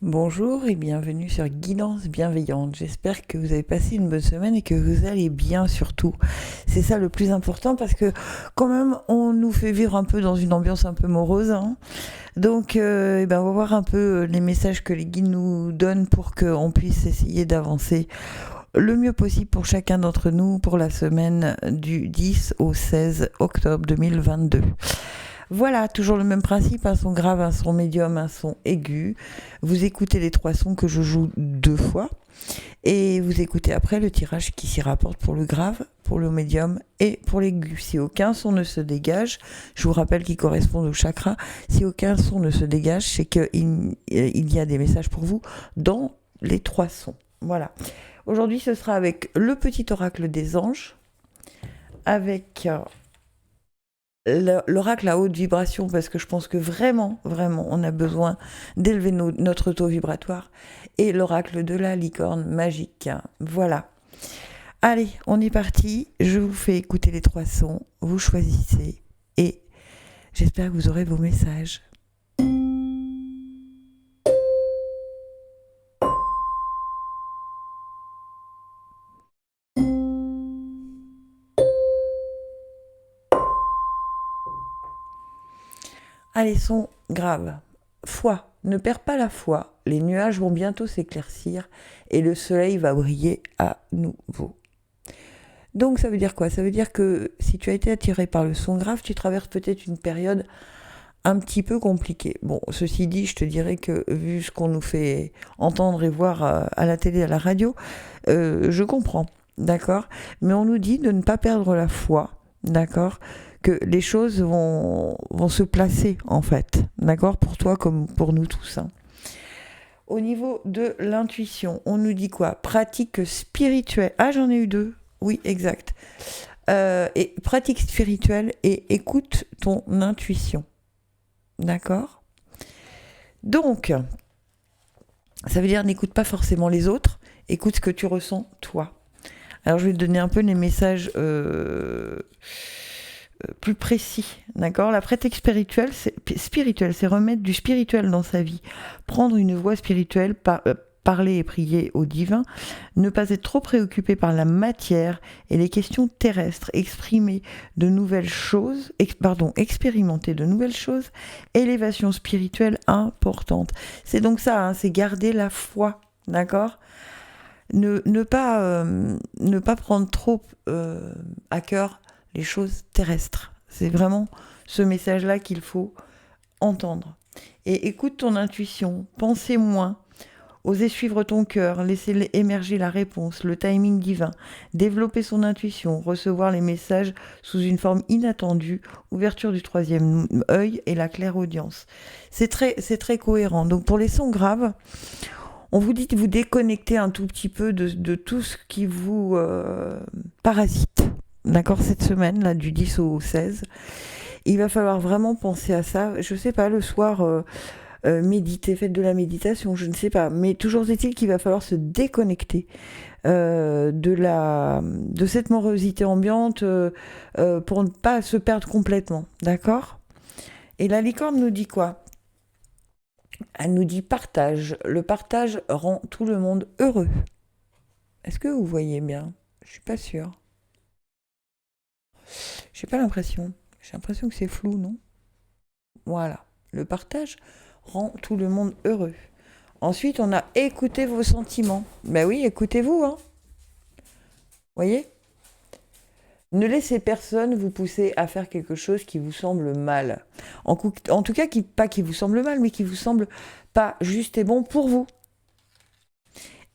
Bonjour et bienvenue sur Guidance Bienveillante. J'espère que vous avez passé une bonne semaine et que vous allez bien surtout. C'est ça le plus important parce que quand même on nous fait vivre un peu dans une ambiance un peu morose. Donc on va voir un peu les messages que les guides nous donnent pour qu'on puisse essayer d'avancer le mieux possible pour chacun d'entre nous pour la semaine du 10 au 16 octobre 2022. Voilà, toujours le même principe, un son grave, un son médium, un son aigu. Vous écoutez les trois sons que je joue 2 fois et vous écoutez après le tirage qui s'y rapporte pour le grave, pour le médium et pour l'aigu. Si aucun son ne se dégage, je vous rappelle qu'il correspond au chakra, si aucun son ne se dégage, c'est qu'il y a des messages pour vous dans les trois sons. Voilà. Aujourd'hui, ce sera avec le petit oracle des anges, avec l'oracle à haute vibration, parce que je pense que vraiment, on a besoin d'élever notre taux vibratoire, et l'oracle de la licorne magique. Voilà. Allez, on est parti. Je vous fais écouter les trois sons. Vous choisissez et j'espère que vous aurez vos messages. Allez, son grave. Foi. Ne perds pas la foi. Les nuages vont bientôt s'éclaircir et le soleil va briller à nouveau. Donc ça veut dire quoi ? Ça veut dire que si tu as été attiré par le son grave, tu traverses peut-être une période un petit peu compliquée. Bon, ceci dit, je te dirais que vu ce qu'on nous fait entendre et voir à la télé, à la radio, je comprends, d'accord ? Mais on nous dit de ne pas perdre la foi, d'accord ? Que les choses vont se placer, en fait, d'accord ? Pour toi comme pour nous tous. Au niveau de l'intuition, on nous dit quoi ? Pratique spirituelle. Ah, j'en ai eu 2. Oui, exact. Et pratique spirituelle et écoute ton intuition. D'accord ? Donc, ça veut dire n'écoute pas forcément les autres, écoute ce que tu ressens toi. Alors je vais te donner un peu les messages plus précis, d'accord ? La pratique spirituelle, c'est remettre du spirituel dans sa vie, prendre une voie spirituelle, parler et prier au divin, ne pas être trop préoccupé par la matière et les questions terrestres, expérimenter de nouvelles choses, élévation spirituelle importante. C'est donc ça, c'est garder la foi, d'accord ? Ne pas prendre trop à cœur les choses terrestres. C'est vraiment ce message-là qu'il faut entendre. Et écoute ton intuition, pensez moins, osez suivre ton cœur, laisser émerger la réponse, le timing divin, développer son intuition, recevoir les messages sous une forme inattendue, ouverture du troisième œil et la clairaudience. C'est très cohérent. Donc pour les sons graves, on vous dit de vous déconnecter un tout petit peu de tout ce qui vous parasite. D'accord, cette semaine, là, du 10 au 16. Il va falloir vraiment penser à ça. Je sais pas, le soir, méditer, faites de la méditation, je ne sais pas. Mais toujours est-il qu'il va falloir se déconnecter de cette morosité ambiante pour ne pas se perdre complètement. D'accord ? Et la licorne nous dit quoi ? Elle nous dit partage. Le partage rend tout le monde heureux. Est-ce que vous voyez bien ? Je suis pas sûre. J'ai pas l'impression. J'ai l'impression que c'est flou, non ? Voilà. Le partage rend tout le monde heureux. Ensuite, on a écouté vos sentiments. Ben oui, écoutez-vous, hein. Voyez ? Ne laissez personne vous pousser à faire quelque chose qui vous semble mal. En tout cas, pas qui vous semble mal, mais qui vous semble pas juste et bon pour vous.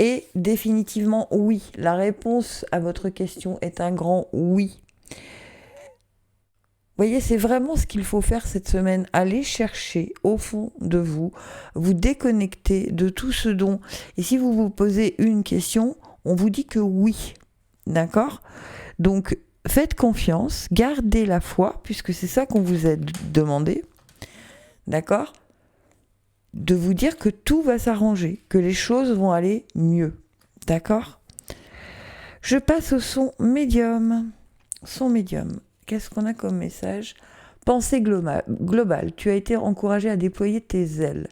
Et définitivement, oui. La réponse à votre question est un grand oui. Vous voyez, c'est vraiment ce qu'il faut faire cette semaine. Aller chercher au fond de vous, vous déconnecter de tout ce dont... Et si vous vous posez une question, on vous dit que oui. D'accord ? Donc, faites confiance, gardez la foi, puisque c'est ça qu'on vous a demandé. D'accord ? De vous dire que tout va s'arranger, que les choses vont aller mieux. D'accord ? Je passe au son médium. Son médium. Qu'est-ce qu'on a comme message ? Pensée globale. Tu as été encouragé à déployer tes ailes.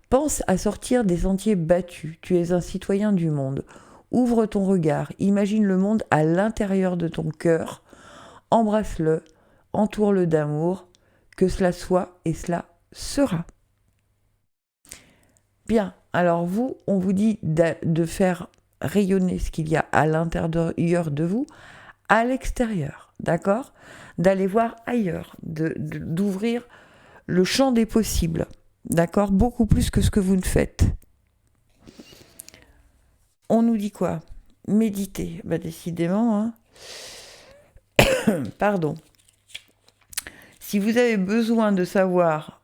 Pense à sortir des sentiers battus. Tu es un citoyen du monde. Ouvre ton regard. Imagine le monde à l'intérieur de ton cœur. Embrasse-le. Entoure-le d'amour. Que cela soit et cela sera. Bien. Alors vous, on vous dit de faire rayonner ce qu'il y a à l'intérieur de vous, à l'extérieur. D'accord ? D'aller voir ailleurs. D'ouvrir le champ des possibles. D'accord ? Beaucoup plus que ce que vous ne faites. On nous dit quoi ? Méditer. Bah décidément, hein. Pardon. Si vous avez besoin de savoir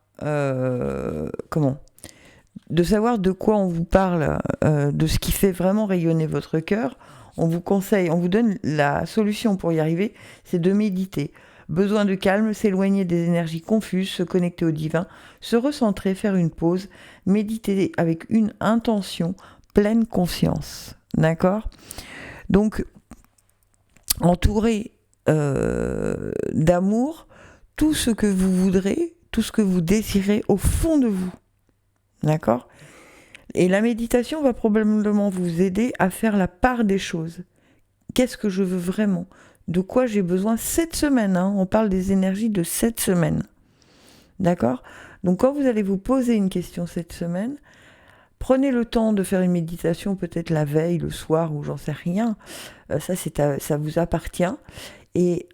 de savoir de quoi on vous parle, de ce qui fait vraiment rayonner votre cœur, on vous conseille, on vous donne la solution pour y arriver, c'est de méditer. Besoin de calme, s'éloigner des énergies confuses, se connecter au divin, se recentrer, faire une pause, méditer avec une intention, pleine conscience. D'accord ? Donc, entouré d'amour, tout ce que vous voudrez, tout ce que vous désirez au fond de vous. D'accord ? Et la méditation va probablement vous aider à faire la part des choses. Qu'est-ce que je veux vraiment ? De quoi j'ai besoin cette semaine, hein ? On parle des énergies de cette semaine. D'accord ? Donc quand vous allez vous poser une question cette semaine, prenez le temps de faire une méditation, peut-être la veille, le soir, ou j'en sais rien. Ça vous appartient. Et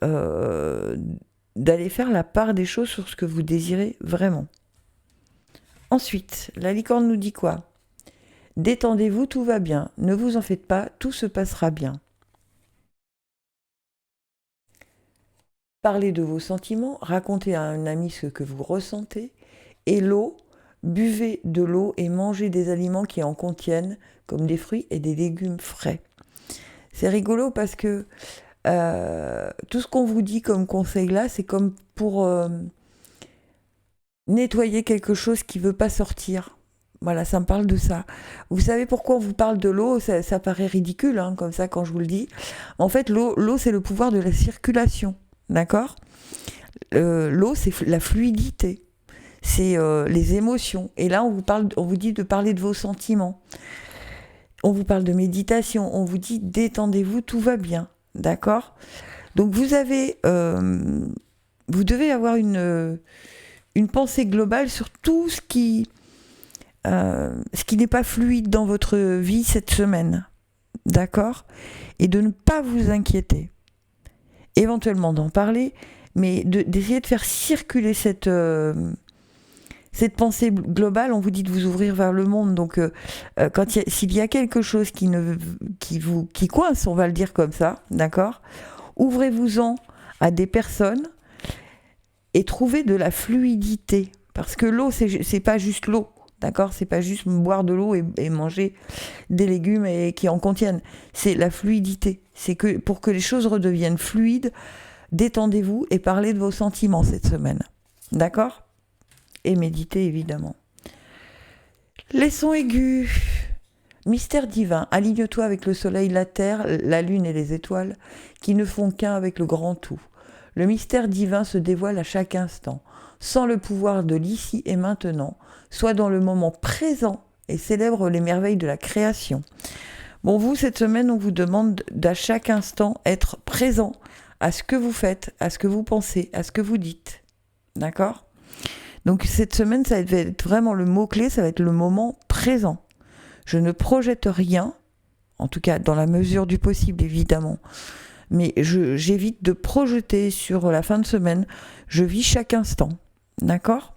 d'aller faire la part des choses sur ce que vous désirez vraiment. Ensuite, la licorne nous dit quoi ? Détendez-vous, tout va bien. Ne vous en faites pas, tout se passera bien. Parlez de vos sentiments, racontez à un ami ce que vous ressentez. Et l'eau, buvez de l'eau et mangez des aliments qui en contiennent, comme des fruits et des légumes frais. C'est rigolo parce que tout ce qu'on vous dit comme conseil là, c'est comme pour nettoyer quelque chose qui ne veut pas sortir. Voilà, ça me parle de ça. Vous savez pourquoi on vous parle de l'eau ? Ça paraît ridicule, hein, comme ça, quand je vous le dis. En fait, l'eau, c'est le pouvoir de la circulation. D'accord ? L'eau, c'est la fluidité. C'est les émotions. Et là, on vous dit de parler de vos sentiments. On vous parle de méditation. On vous dit détendez-vous, tout va bien. D'accord ? Donc, vous devez avoir une pensée globale sur tout ce qui n'est pas fluide dans votre vie cette semaine. D'accord ? Et de ne pas vous inquiéter. Éventuellement d'en parler, mais d'essayer de faire circuler cette pensée globale. On vous dit de vous ouvrir vers le monde. Donc, s'il y a quelque chose qui coince, on va le dire comme ça, d'accord ? Ouvrez-vous-en à des personnes et trouvez de la fluidité. Parce que l'eau, c'est pas juste l'eau. D'accord ? C'est pas juste boire de l'eau et manger des légumes qui en contiennent. C'est la fluidité. C'est que pour que les choses redeviennent fluides, détendez-vous et parlez de vos sentiments cette semaine. D'accord ? Et méditez évidemment. Les sons aigus. Mystère divin, aligne-toi avec le soleil, la terre, la lune et les étoiles, qui ne font qu'un avec le grand tout. Le mystère divin se dévoile à chaque instant, sans le pouvoir de l'ici et maintenant. Sois dans le moment présent et célèbre les merveilles de la création. Bon, vous, cette semaine, on vous demande d'à chaque instant être présent à ce que vous faites, à ce que vous pensez, à ce que vous dites. D'accord ? Donc, cette semaine, ça va être vraiment le mot-clé, ça va être le moment présent. Je ne projette rien, en tout cas dans la mesure du possible, évidemment. Mais j'évite de projeter sur la fin de semaine. Je vis chaque instant. D'accord ?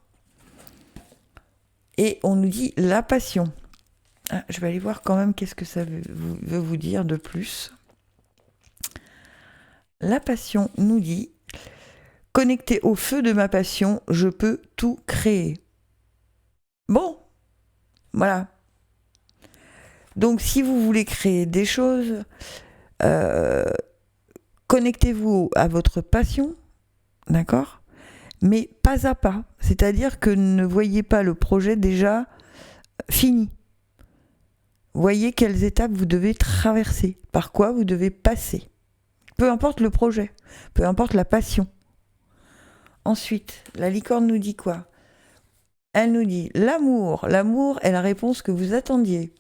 Et on nous dit la passion. Ah, je vais aller voir quand même qu'est-ce que ça veut vous dire de plus. La passion nous dit « Connecté au feu de ma passion, je peux tout créer. » Bon, voilà. Donc si vous voulez créer des choses, connectez-vous à votre passion, d'accord ? Mais pas à pas. C'est-à-dire que ne voyez pas le projet déjà fini. Voyez quelles étapes vous devez traverser, par quoi vous devez passer. Peu importe le projet, peu importe la passion. Ensuite, la licorne nous dit quoi ? Elle nous dit l'amour. L'amour est la réponse que vous attendiez.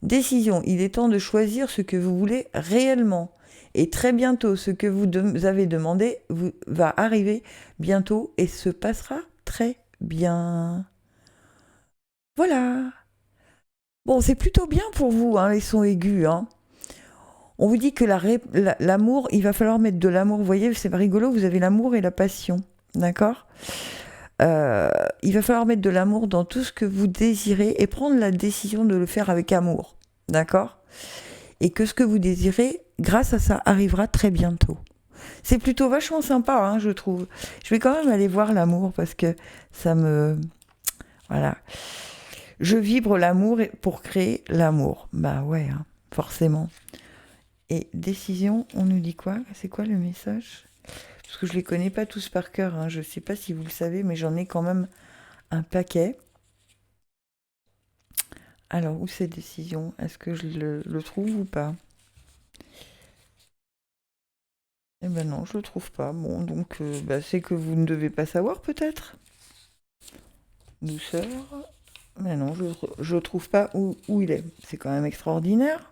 Décision. Il est temps de choisir ce que vous voulez réellement. Et très bientôt, ce que vous avez demandé va arriver bientôt et se passera très bien. Voilà. Bon, c'est plutôt bien pour vous, hein, les sons aigus. Hein. On vous dit que l'amour, il va falloir mettre de l'amour. Vous voyez, c'est rigolo, vous avez l'amour et la passion. D'accord ? Il va falloir mettre de l'amour dans tout ce que vous désirez et prendre la décision de le faire avec amour. D'accord ? Et que ce que vous désirez, grâce à ça, arrivera très bientôt. C'est plutôt vachement sympa, hein, je trouve. Je vais quand même aller voir l'amour parce que ça me... Voilà. Je vibre l'amour pour créer l'amour. Bah ouais, hein, forcément. Et décision, on nous dit quoi ? C'est quoi le message ? Parce que je les connais pas tous par cœur. Hein. Je sais pas si vous le savez, mais j'en ai quand même un paquet. Alors, où c'est décision ? Est-ce que je le trouve ou pas ? Eh ben non, je le trouve pas. Bon, donc c'est que vous ne devez pas savoir peut-être. Douceur. Mais non, je trouve pas où il est. C'est quand même extraordinaire.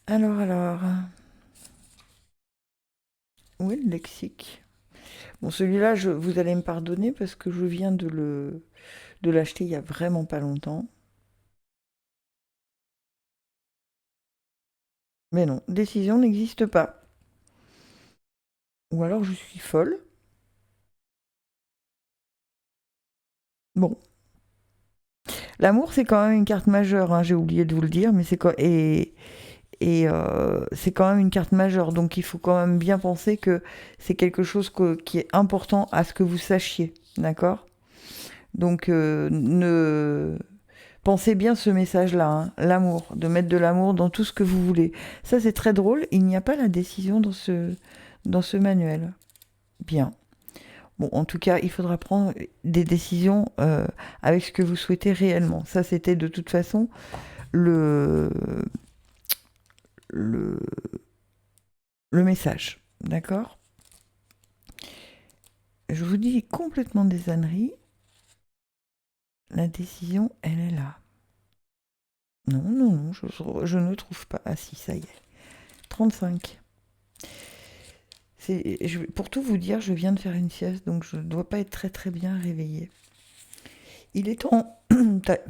Alors. Où est le lexique ? Bon, celui-là, vous allez me pardonner parce que je viens de l'acheter il y a vraiment pas longtemps. Mais non, décision n'existe pas. Ou alors je suis folle. Bon. L'amour, c'est quand même une carte majeure, hein, j'ai oublié de vous le dire, mais c'est quoi c'est quand même une carte majeure, donc il faut quand même bien penser que c'est quelque chose qui est important à ce que vous sachiez, d'accord ? Donc pensez bien ce message-là, hein, l'amour, de mettre de l'amour dans tout ce que vous voulez. Ça, c'est très drôle, il n'y a pas la décision dans ce manuel. Bien. Bon, en tout cas, il faudra prendre des décisions avec ce que vous souhaitez réellement. Ça, c'était de toute façon le message. D'accord ? Je vous dis complètement des âneries. La décision, elle est là. Non, je ne trouve pas. Ah si, ça y est. 35. Pour tout vous dire, je viens de faire une sieste, donc je ne dois pas être très très bien réveillée. Il est temps...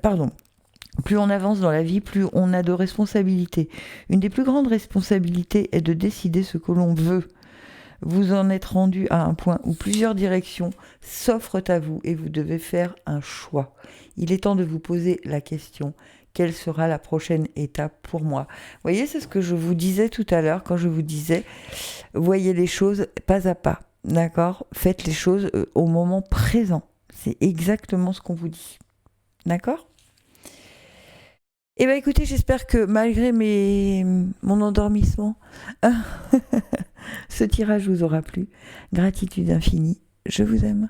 Pardon. Plus on avance dans la vie, plus on a de responsabilités. Une des plus grandes responsabilités est de décider ce que l'on veut. Vous en êtes rendu à un point où plusieurs directions s'offrent à vous et vous devez faire un choix. Il est temps de vous poser la question: quelle sera la prochaine étape pour moi ? Vous voyez, c'est ce que je vous disais tout à l'heure quand je vous disais, voyez les choses pas à pas, d'accord ? Faites les choses au moment présent. C'est exactement ce qu'on vous dit. D'accord ? Eh bien écoutez, j'espère que malgré mon endormissement, ce tirage vous aura plu. Gratitude infinie, je vous aime.